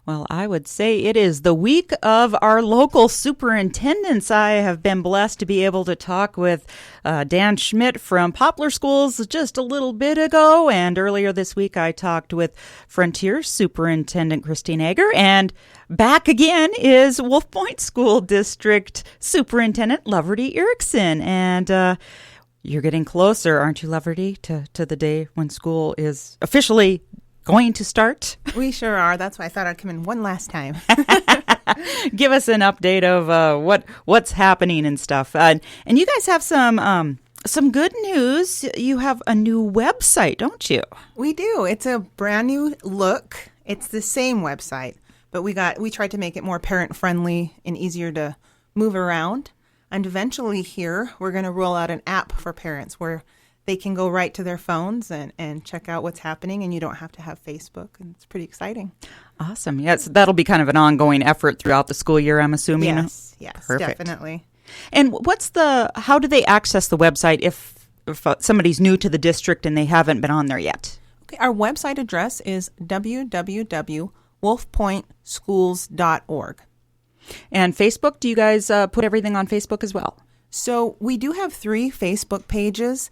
Well, I would say it is the week of our local superintendents. I have been blessed to be able to talk with Dan Schmidt from Poplar Schools just a little bit ago. And earlier this week, I talked with Frontier Superintendent Christine Egger. And back again is Wolf Point School District Superintendent Loverty Erickson. And you're getting closer, aren't you, Loverty, to the day when school is officially going to start? We sure are. That's why I thought I'd come in one last time. Give us an update of what's happening and stuff. And you guys have some good news. You have a new website, don't you? We do. It's a brand new look. It's the same website, but we tried to make it more parent friendly and easier to move around. And eventually here, we're going to roll out an app for parents where they can go right to their phones and check out what's happening, and you don't have to have Facebook, and it's pretty exciting. Awesome. Yes, that'll be kind of an ongoing effort throughout the school year, I'm assuming. Yes, Perfect. Definitely. And how do they access the website if somebody's new to the district and they haven't been on there yet? Okay, our website address is www.wolfpointschools.org. And Facebook, do you guys put everything on Facebook as well? So we do have 3 Facebook pages.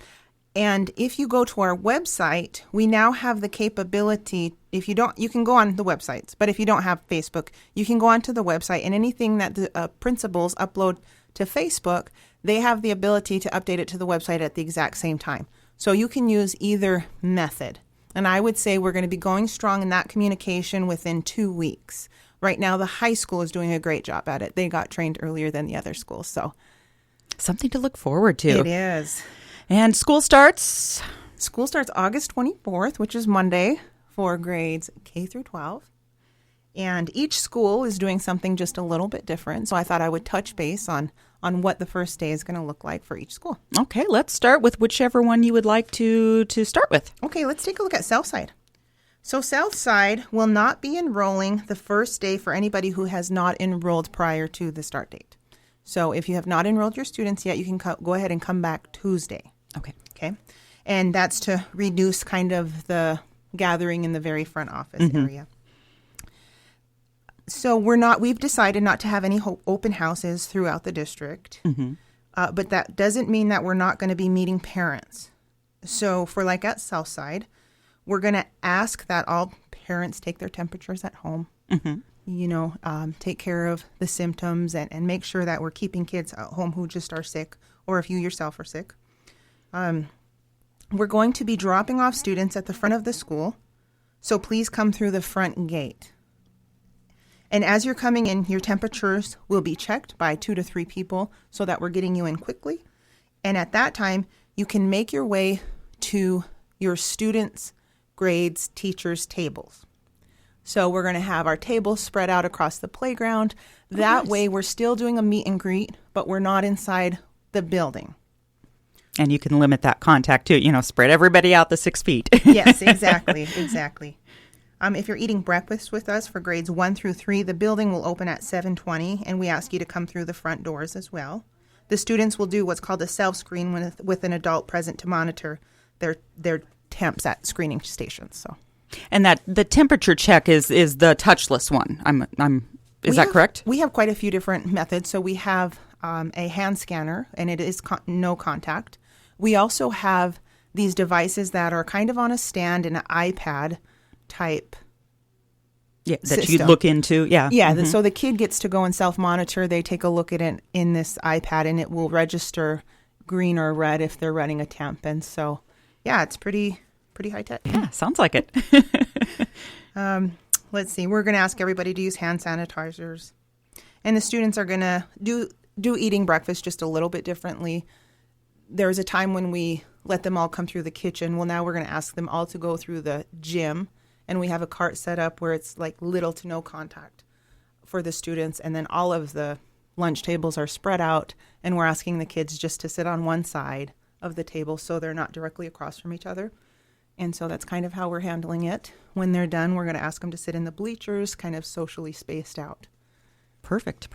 And if you go to our website, we now have the capability, if you don't, you can go on the websites, but if you don't have Facebook, you can go onto the website, and anything that the principals upload to Facebook, they have the ability to update it to the website at the exact same time. So you can use either method. And I would say we're going to be going strong in that communication within 2 weeks. Right now, the high school is doing a great job at it. They got trained earlier than the other schools, so. Something to look forward to. It is. And school starts? School starts August 24th, which is Monday, for grades K through 12. And each school is doing something just a little bit different. So I thought I would touch base on what the first day is going to look like for each school. Okay, let's start with whichever one you would like to start with. Okay, let's take a look at Southside. So Southside will not be enrolling the first day for anybody who has not enrolled prior to the start date. So if you have not enrolled your students yet, you can go ahead and come back Tuesday. Okay. And that's to reduce kind of the gathering in the very front office area. So we've decided not to have any open houses throughout the district. But that doesn't mean that we're not going to be meeting parents. So for like at Southside, we're going to ask that all parents take their temperatures at home. Take care of the symptoms and make sure that we're keeping kids at home who just are sick, or if you yourself are sick. We're going to be dropping off students at the front of the school, so please come through the front gate. And as you're coming in, your temperatures will be checked by 2 to 3 people so that we're getting you in quickly. And at that time, you can make your way to your students' grades, teachers' tables. So we're going to have our tables spread out across the playground. That way we're still doing a meet and greet, but we're not inside the building. And you can limit that contact too, spread everybody out the 6 feet. Yes, exactly. If you're eating breakfast with us for grades 1 through 3, the building will open at 7:20, and we ask you to come through the front doors as well. The students will do what's called a self-screen with an adult present to monitor their temps at screening stations. So. And that the temperature check is the touchless one. Is that correct? We have quite a few different methods. So we have a hand scanner, and it is no contact. We also have these devices that are kind of on a stand in an iPad type. Yeah, that system. you look into. Yeah. Yeah. So the kid gets to go and self-monitor. They take a look at it in this iPad, and it will register green or red if they're running a temp. And so, yeah, it's pretty high tech. Yeah, sounds like it. Let's see. We're going to ask everybody to use hand sanitizers. And the students are going to do eating breakfast just a little bit differently. There was a time when we let them all come through the kitchen. Well, now we're going to ask them all to go through the gym. And we have a cart set up where it's like little to no contact for the students. And then all of the lunch tables are spread out. And we're asking the kids just to sit on one side of the table so they're not directly across from each other. And so that's kind of how we're handling it. When they're done, we're going to ask them to sit in the bleachers, kind of socially spaced out. Perfect.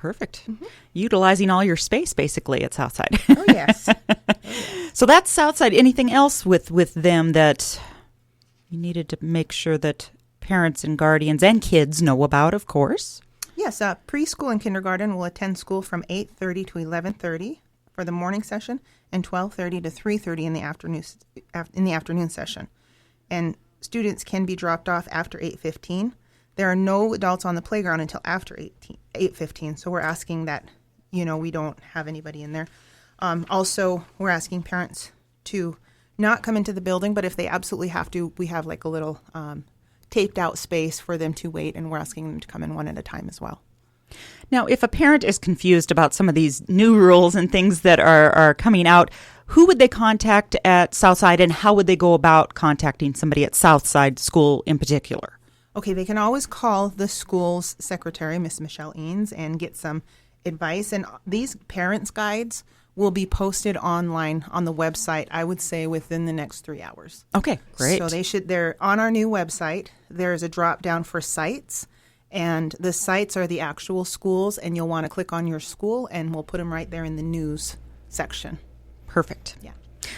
Utilizing all your space, basically, at Southside. Oh, yes. So that's Southside. Anything else with them that you needed to make sure that parents and guardians and kids know about, of course? Yes, preschool and kindergarten will attend school from 8:30 to 11:30 for the morning session and 12:30 to 3:30 in the afternoon session. And students can be dropped off after 8:15. There are no adults on the playground until after 8:15, so we're asking that, we don't have anybody in there. Also, we're asking parents to not come into the building, but if they absolutely have to, we have like a little taped out space for them to wait, and we're asking them to come in one at a time as well. Now, if a parent is confused about some of these new rules and things that are coming out, who would they contact at Southside, and how would they go about contacting somebody at Southside School in particular? Okay, they can always call the school's secretary, Miss Michelle Eanes, and get some advice. And these parents' guides will be posted online on the website, I would say, within the next 3 hours. Okay, great. So they're on our new website. There's a drop down for sites, and the sites are the actual schools, and you'll want to click on your school, and we'll put them right there in the news section. Perfect. Yeah.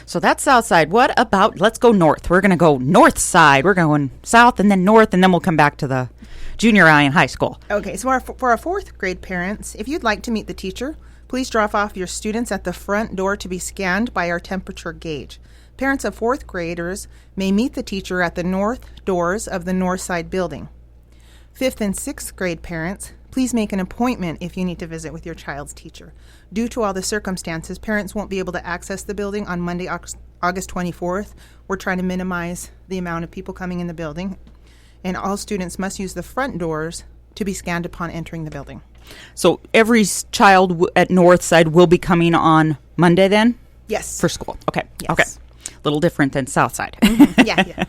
So that's south side. What about, let's go north. We're going to go north side. We're going south and then north, and then we'll come back to the junior high and high school. Okay, so for our fourth grade parents, if you'd like to meet the teacher, please drop off your students at the front door to be scanned by our temperature gauge. Parents of fourth graders may meet the teacher at the north doors of the north side building. Fifth and sixth grade parents, please make an appointment if you need to visit with your child's teacher. Due to all the circumstances, parents won't be able to access the building on Monday, August 24th. We're trying to minimize the amount of people coming in the building, and all students must use the front doors to be scanned upon entering the building. So every child at north side will be coming on Monday then? Yes. For school. Okay. Yes. Okay. A little different than south side. Yeah.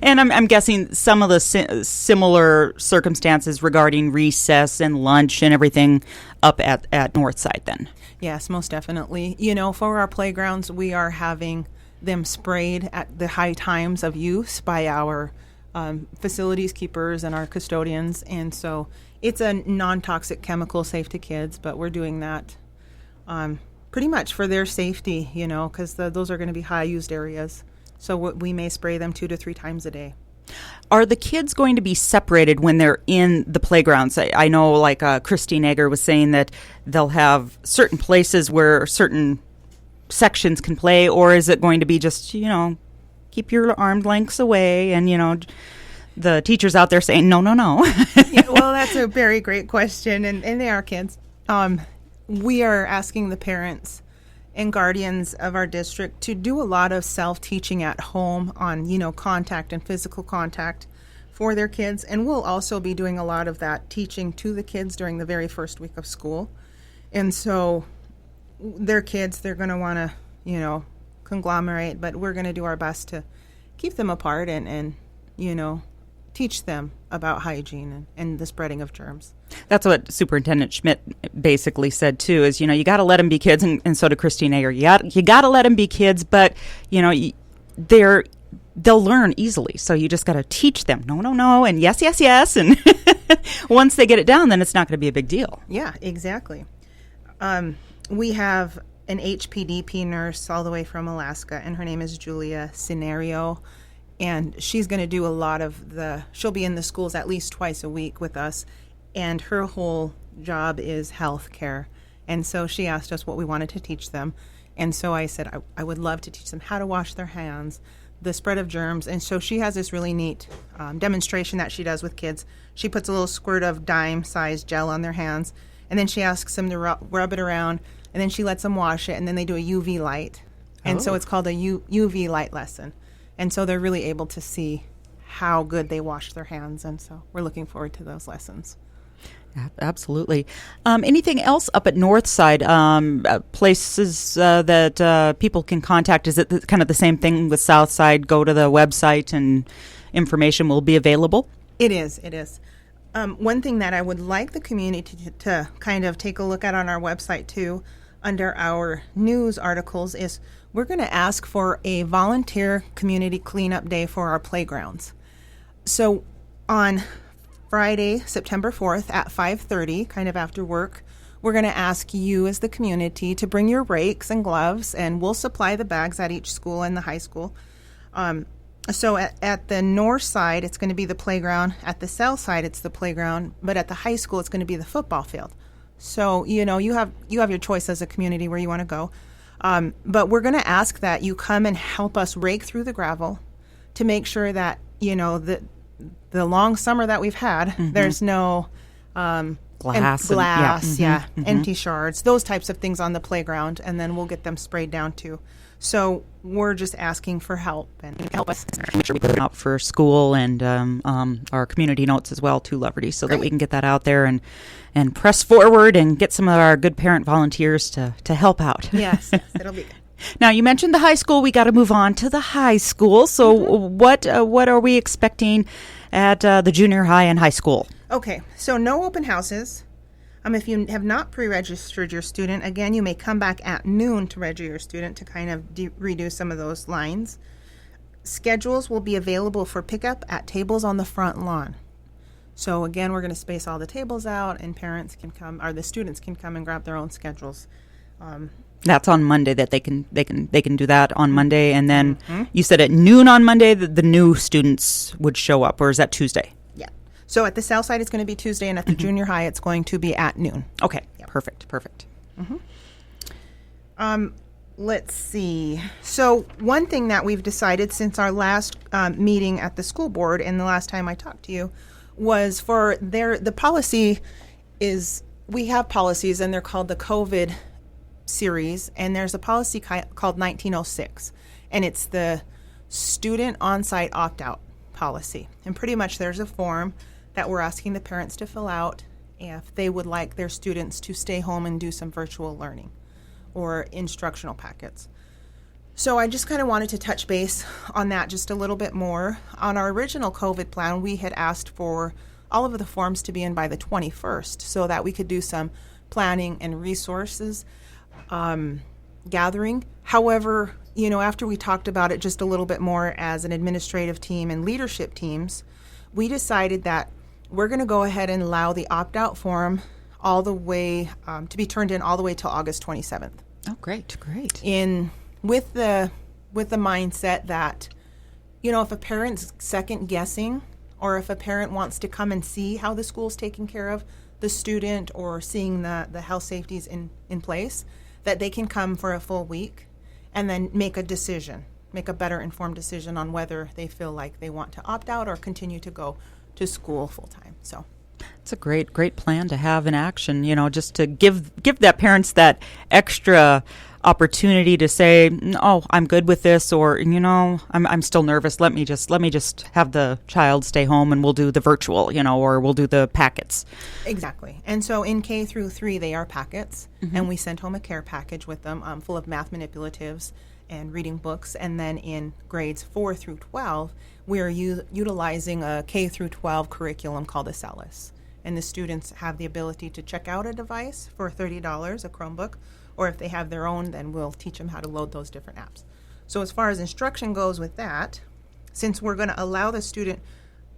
And I'm guessing some of the similar circumstances regarding recess and lunch and everything up at north side then. Yes, most definitely. For our playgrounds, we are having them sprayed at the high times of use by our facilities keepers and our custodians. And so it's a non-toxic chemical safe to kids, but we're doing that pretty much for their safety, because those are going to be high-used areas. So we may spray them 2 to 3 times a day. Are the kids going to be separated when they're in the playgrounds? I know, like Christine Egger was saying that they'll have certain places where certain sections can play, or is it going to be just, keep your arm lengths away and, the teachers out there saying, no. Yeah, well, that's a very great question, and they are kids. We are asking the parents and guardians of our district to do a lot of self-teaching at home on, contact and physical contact for their kids. And we'll also be doing a lot of that teaching to the kids during the very first week of school. And so their kids, they're going to want to, conglomerate, but we're going to do our best to keep them apart and teach them about hygiene and the spreading of germs. That's what Superintendent Schmidt basically said too, is, you got to let them be kids, and so did Christine Egger. You got to let them be kids, but, they'll learn easily. So you just got to teach them no, and yes. And once they get it down, then it's not going to be a big deal. Yeah, exactly. We have an HPDP nurse all the way from Alaska, and her name is Julia Scenario. And she's going to do a lot of she'll be in the schools at least twice a week with us. And her whole job is health care. And so she asked us what we wanted to teach them. And so I said, I would love to teach them how to wash their hands, the spread of germs. And so she has this really neat demonstration that she does with kids. She puts a little squirt of dime-sized gel on their hands, and then she asks them to rub it around, and then she lets them wash it, and then they do a UV light. And so it's called a UV light lesson. And so they're really able to see how good they wash their hands. And so we're looking forward to those lessons. Absolutely. Anything else up at North Side? Places that people can contact? Is it kind of the same thing with South Side? Go to the website and information will be available? It is. One thing that I would like the community to kind of take a look at on our website too, under our news articles, is we're going to ask for a volunteer community cleanup day for our playgrounds. So on Friday, September 4th at 5:30, kind of after work, we're going to ask you as the community to bring your rakes and gloves, and we'll supply the bags at each school and the high school. So at the north side, it's going to be the playground. At the south side, it's the playground. But at the high school, it's going to be the football field. So, you have your choice as a community where you want to go. But we're going to ask that you come and help us rake through the gravel to make sure that, the long summer that we've had, there's no glass, empty shards, those types of things on the playground, and then we'll get them sprayed down too. So we're just asking for help, and help us. Make sure we put it out for school and our community notes as well to Loverty, so that we can get that out there and press forward and get some of our good parent volunteers to help out. Yes, it'll be good. Now, you mentioned the high school. We got to move on to the high school. So what are we expecting at the junior high and high school? Okay, so no open houses. If you have not pre-registered your student, again, you may come back at noon to register your student to kind of redo some of those lines. Schedules will be available for pickup at tables on the front lawn. So again, we're going to space all the tables out, and parents can come, or the students can come and grab their own schedules. That's on Monday that they can do that on Monday, and then you said at noon on Monday that the new students would show up, or is that Tuesday? Yeah. So at the south side, it's going to be Tuesday, and at the junior high, it's going to be at noon. Okay. Yep. Perfect. Let's see. So one thing that we've decided since our last meeting at the school board and the last time I talked to you was for the policy is, we have policies, and they're called the COVID series, and there's a policy called 1906, and it's the student on-site opt-out policy. And pretty much there's a form that we're asking the parents to fill out if they would like their students to stay home and do some virtual learning or instructional packets. So I just kind of wanted to touch base on that just a little bit more. On our original COVID plan, we had asked for all of the forms to be in by the 21st so that we could do some planning and resources gathering. However, after we talked about it just a little bit more as an administrative team and leadership teams, we decided that we're going to go ahead and allow the opt-out form all the way to be turned in all the way till August 27th. Oh, great. With the mindset that, if a parent's second guessing, or if a parent wants to come and see how the school's taking care of the student or seeing the health safeties in place, that they can come for a full week and then make a better informed decision on whether they feel like they want to opt out or continue to go to school full time. So it's a great plan to have in action, just to give that parents that extra opportunity to say, oh, I'm good with this, or I'm still nervous. Let me just have the child stay home, and we'll do the virtual, or we'll do the packets. Exactly. And so in K through 3, they are packets, and we sent home a care package with them, full of math manipulatives and reading books. And then in grades 4 through 12, we are utilizing a K through 12 curriculum called Acellus. And the students have the ability to check out a device for $30, a Chromebook, or if they have their own, then we'll teach them how to load those different apps. So as far as instruction goes with that, since we're going to allow the student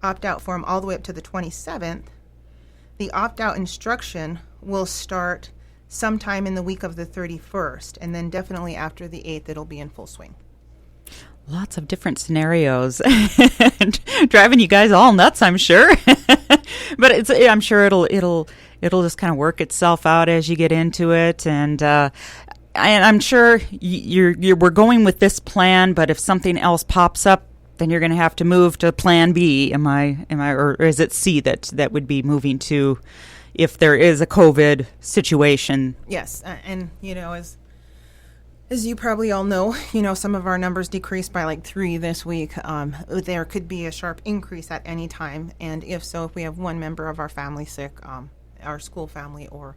opt-out form all the way up to the 27th, the opt-out instruction will start sometime in the week of the 31st, and then definitely after the 8th, it'll be in full swing. Lots of different scenarios, driving you guys all nuts, I'm sure. But I'm sure it'll just kind of work itself out as you get into it, and I'm sure we're going with this plan. But if something else pops up, then you're going to have to move to Plan B. Am I, or is it C that would be moving to, if there is a COVID situation? Yes, and as you probably all know, some of our numbers decreased by like 3 this week. There could be a sharp increase at any time. And if so, if we have one member of our family sick, our school family, or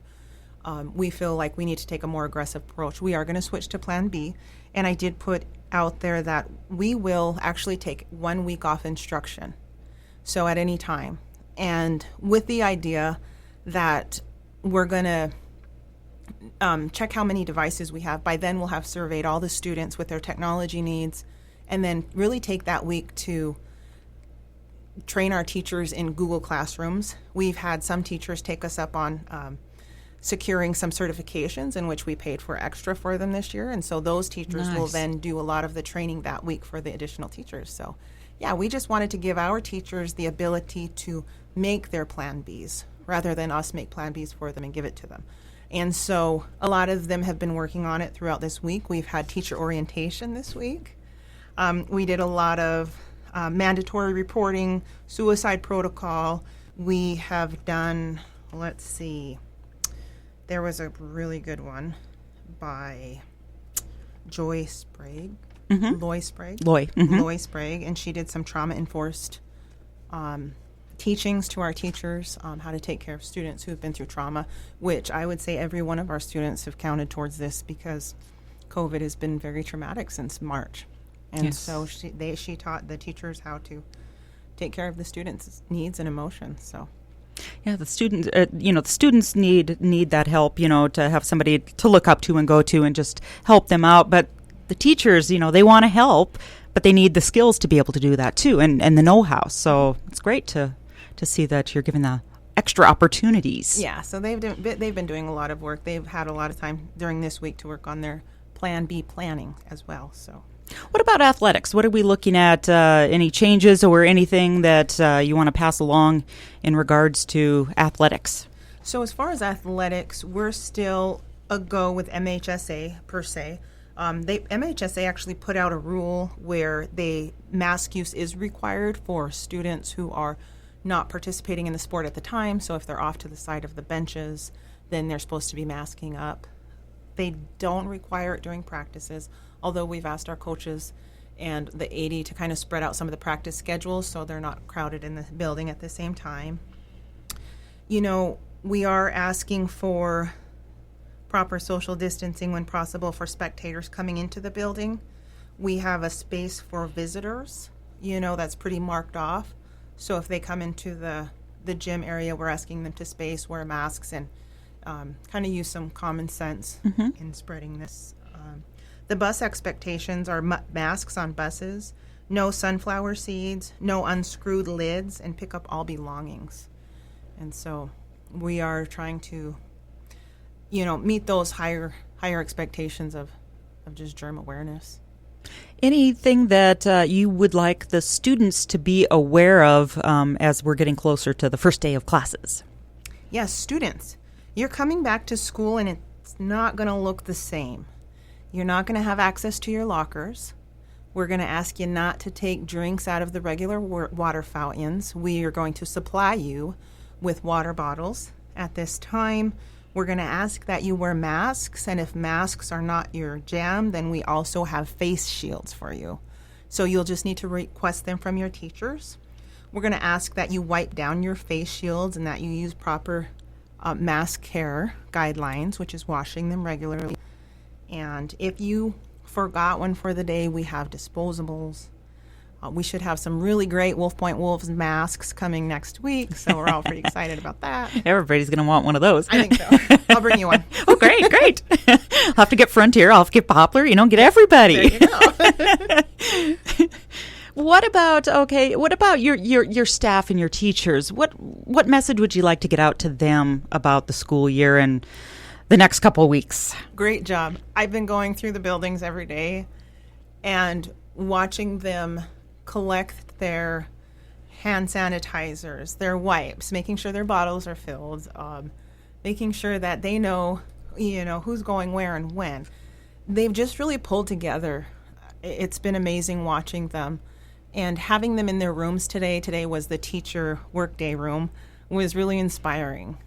we feel like we need to take a more aggressive approach, we are going to switch to Plan B. And I did put out there that we will actually take 1 week off instruction. So at any time. And with the idea that we're going to check how many devices we have. By then, we'll have surveyed all the students with their technology needs, and then really take that week to train our teachers in Google Classrooms. We've had some teachers take us up on securing some certifications in which we paid for extra for them this year, and so those teachers will then do a lot of the training that week for the additional teachers. So Yeah, we just wanted to give our teachers the ability to make their Plan Bs rather than us make Plan Bs for them and give it to them. And so a lot of them have been working on it throughout this week. We've had teacher orientation this week. We did a lot of mandatory reporting, suicide protocol. We have done, let's see, there was a really good one by Joy Sprague. Loy Sprague. Loy Sprague, and she did some trauma-enforced teachings to our teachers, how to take care of students who have been through trauma, which I would say every one of our students have counted towards this because COVID has been very traumatic since March. And so she taught the teachers how to take care of the students' needs and emotions. So. Yeah, the students, the students need that help, to have somebody to look up to and go to and just help them out. But the teachers, they want to help, but they need the skills to be able to do that too, and the know-how. So it's great to see that you're giving the extra opportunities. Yeah, so they've been doing a lot of work. They've had a lot of time during this week to work on their Plan B planning as well. So. What about athletics? What are we looking at? Any changes or anything that you want to pass along in regards to athletics? So as far as athletics, we're still a go with MHSA per se. MHSA actually put out a rule where mask use is required for students who are not participating in the sport at the time. So if they're off to the side of the benches, then they're supposed to be masking up. They don't require it during practices, although we've asked our coaches and the AD to kind of spread out some of the practice schedules so they're not crowded in the building at the same time. We are asking for proper social distancing when possible for spectators coming into the building. We have a space for visitors, that's pretty marked off. So if they come into the gym area, we're asking them to wear masks, and kind of use some common sense in spreading this. The bus expectations are masks on buses, no sunflower seeds, no unscrewed lids, and pick up all belongings. And so we are trying to, meet those higher expectations of just germ awareness. Anything that you would like the students to be aware of as we're getting closer to the first day of classes? Yes, students, you're coming back to school and it's not going to look the same. You're not going to have access to your lockers. We're going to ask you not to take drinks out of the regular water fountains. We are going to supply you with water bottles. At this time, we're going to ask that you wear masks, and if masks are not your jam, then we also have face shields for you. So you'll just need to request them from your teachers. We're going to ask that you wipe down your face shields and that you use proper mask care guidelines, which is washing them regularly. And if you forgot one for the day, we have disposables. We should have some really great Wolf Point Wolves masks coming next week, so we're all pretty excited about that. Everybody's going to want one of those. I think so. I'll bring you one. Oh, great. I'll have to get Frontier. I'll have to get Poplar. Get everybody. There you go. What about your staff and your teachers? What message would you like to get out to them about the school year and the next couple of weeks? Great job. I've been going through the buildings every day and watching them collect their hand sanitizers, their wipes, making sure their bottles are filled, making sure that they know, who's going where and when. They've just really pulled together. It's been amazing watching them. And having them in their rooms today was the teacher workday room, was really inspiring.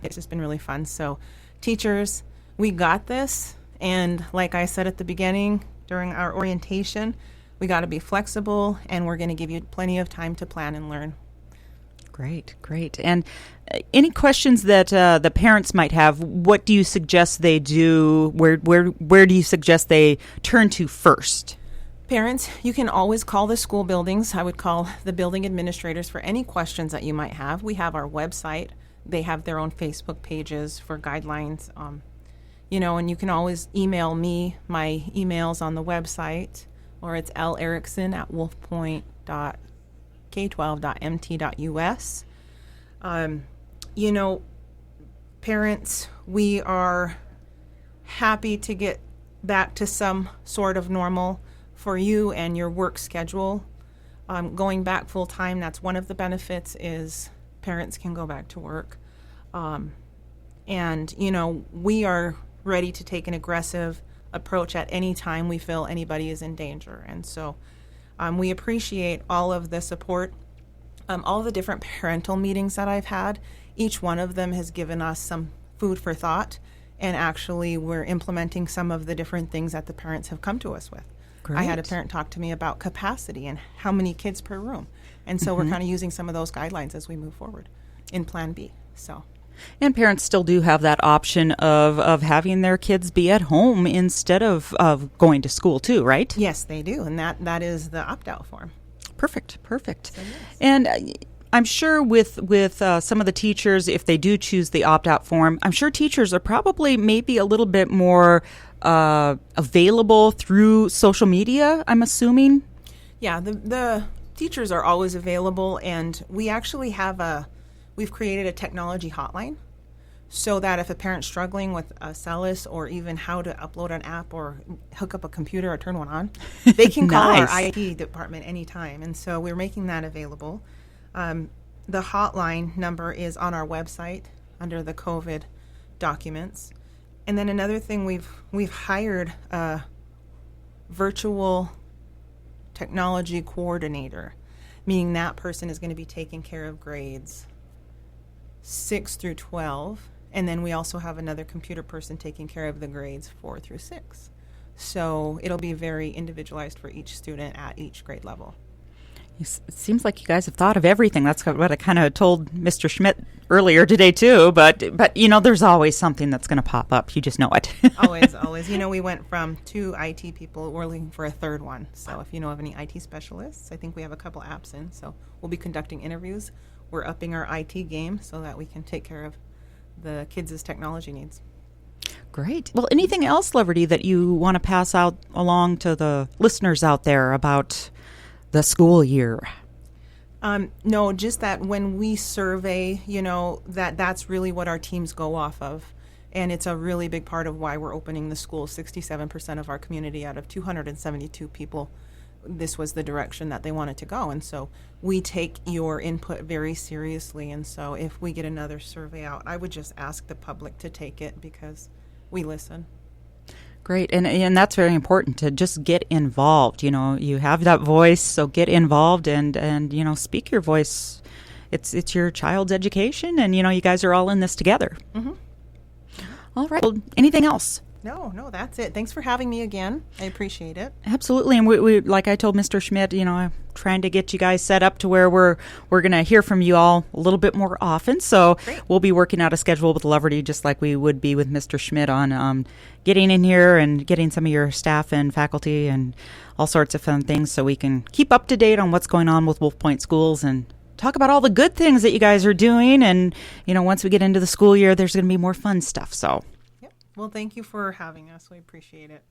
It's just been really fun. So teachers, we got this. And like I said at the beginning, during our orientation, we got to be flexible, and we're going to give you plenty of time to plan and learn. Great. And any questions that the parents might have, what do you suggest they do? Where do you suggest they turn to first? Parents, you can always call the school buildings. I would call the building administrators for any questions that you might have. We have our website. They have their own Facebook pages for guidelines. And you can always email me. My email's on the website, or it's lerickson@wolfpoint.k12.mt.us. Parents, we are happy to get back to some sort of normal for you and your work schedule. Going back full time, that's one of the benefits, is parents can go back to work. And, we are ready to take an aggressive approach at any time we feel anybody is in danger. And so we appreciate all of the support, all the different parental meetings that I've had. Each one of them has given us some food for thought, and actually we're implementing some of the different things that the parents have come to us with. Great. I had a parent talk to me about capacity and how many kids per room. And so we're kind of using some of those guidelines as we move forward in Plan B. So. And parents still do have that option of having their kids be at home instead of going to school too, right? Yes, they do. And that is the opt-out form. Perfect. So, yes. And I'm sure with some of the teachers, if they do choose the opt-out form, I'm sure teachers are probably maybe a little bit more available through social media, I'm assuming. Yeah, the teachers are always available, and we actually we've created a technology hotline so that if a parent's struggling with a CELUS or even how to upload an app or hook up a computer or turn one on, they can call Nice. our IT department anytime. And so we're making that available. The hotline number is on our website under the COVID documents. And then another thing, we've hired a virtual technology coordinator, meaning that person is going to be taking care of grades 6 through 12, and then we also have another computer person taking care of the grades 4 through 6. So it'll be very individualized for each student at each grade level. It seems like you guys have thought of everything. That's what I kind of told Mr. Schmidt earlier today too. But there's always something that's going to pop up. You just know it. Always. We went from 2 IT people. We're looking for a third one. So if you know of any IT specialists, I think we have a couple apps in. So we'll be conducting interviews. We're upping our IT game so that we can take care of the kids' technology needs. Great. Well, anything else, Loverty, that you want to pass out along to the listeners out there about the school year? No, just that when we survey, that's really what our teams go off of. And it's a really big part of why we're opening the school. 67% of our community out of 272 people, this was the direction that they wanted to go. And so we take your input very seriously. And so if we get another survey out, I would just ask the public to take it because we listen. Great. And that's very important, to just get involved. You have that voice, so get involved and speak your voice. It's your child's education, and, you guys are all in this together. Mm-hmm. All right. Well, anything else? No, that's it. Thanks for having me again. I appreciate it. Absolutely. And we like I told Mr. Schmidt, I'm trying to get you guys set up to where we're going to hear from you all a little bit more often. So Great. We'll be working out a schedule with Loverty, just like we would be with Mr. Schmidt, on getting in here and getting some of your staff and faculty and all sorts of fun things so we can keep up to date on what's going on with Wolf Point Schools and talk about all the good things that you guys are doing. And, once we get into the school year, there's going to be more fun stuff. So. Well, thank you for having us. We appreciate it.